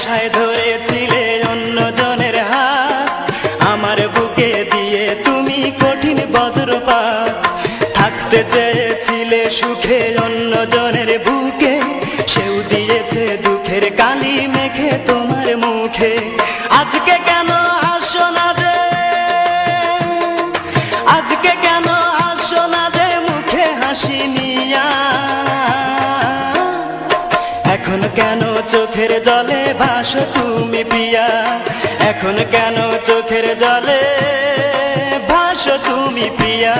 আশায় ধরেছিলে অন্য জনের হাত, আমার বুকে দিয়ে তুমি কঠিন বজ্রপাত। থাকতে চেয়েছিলে সুখে অন্য জনের বুকে, সেও দিয়েছে দুঃখের কালি মেখে তোমার মুখে। আজকে কেন হাসো না যে, আজকে কেন হাসো না যে মুখে হাসি নিয়া? এখন কেন চোখের জলে ভাসো তুমি প্রিয়া? এখন কেন চোখের জলে ভাসো তুমি প্রিয়া?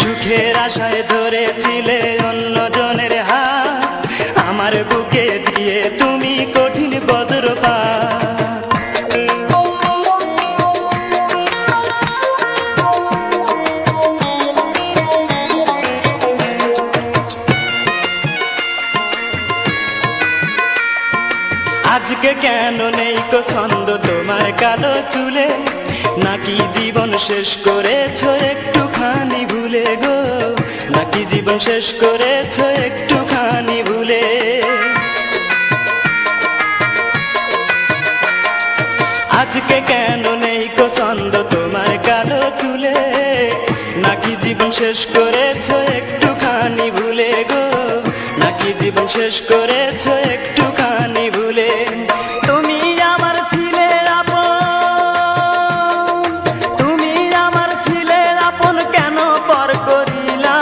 সুখের আশায় ধরেছিলে অন্য জনের হাত, আমার বুকে দিয়ে তুমি কঠিন বজ্রপাত। আজকে কেন নেই কো ছন্দ তোমার কালো চুলে? নাকি জীবন শেষ করেছো একটুখানি ভুলে গো? নাকি জীবন শেষ করেছো একটুখানি ভুলে? আজকে কেন নেই কো ছন্দ তোমার কালো চুলে? নাকি জীবন শেষ করেছো একটুখানি ভুলে গো? নাকি জীবন শেষ করেছো একটুখানি ভুলে? তুমি আমার ছিলে আপন, তুমি আমার ছিলে আপন, কেন পর করিলা?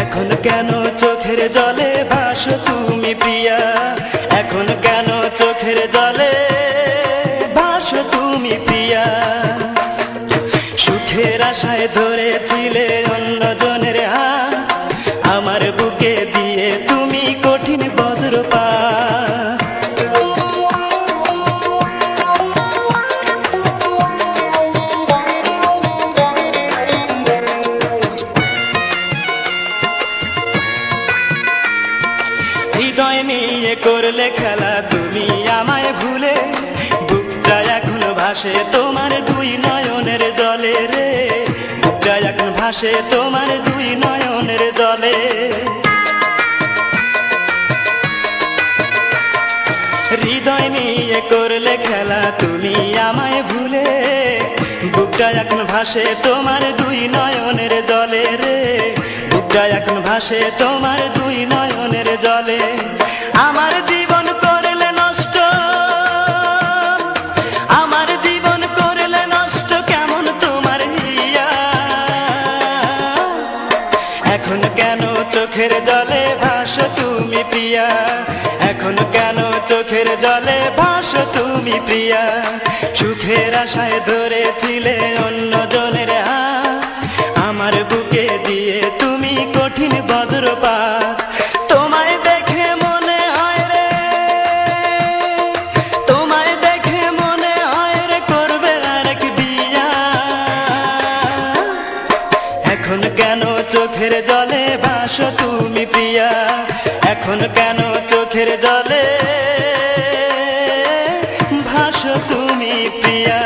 এখন কেন চোখের জলে ভাসো তুমি প্রিয়া? এখন কেন চোখের জলে ভাসো তুমি প্রিয়া? সুখের আশায় ধরেছিলে অন্য জনের হাত, আমার বুকে দিয়ে তুমি কঠিন বজ্রপাত। হৃদয় নিয়ে করলে খেলা তুমি আমায় ভুলে, বুকটা এখন ভাসে তোমার দুই নয়নের জলে রে। বুকটা এখন ভাসে তোমার দুই নয়নের জলে। হৃদয় নিয়ে করলে খেলা তুমি আমায় ভুলে, বুকটা এখন ভাসে তোমার দুই নয়নের জলে রে। বুকটা এখন ভাসে তোমার দুই নয়নের জলে। আমার জীবন করলে নষ্ট, আমার জীবন করলে নষ্ট, কেমন তোমার হিয়া? এখন কেন চোখের জলে ভাসো তুমি প্রিয়া? এখন কেন চোখের জলে ভাসো তুমি প্রিয়া? সুখের আশায় ধরেছিলে অন্য জনের হাত, আমার বুকে দিয়ে তুমি কঠিন বজ্রপাত। তোমায় দেখে মনে হয় রে, তোমায় দেখে মনে হয় রে করবে আরেক বিয়া। এখন কেন চোখের জলে ভাসো তুমি প্রিয়া? এখন কেন চোখের জলে ভাসো তুমি প্রিয়া?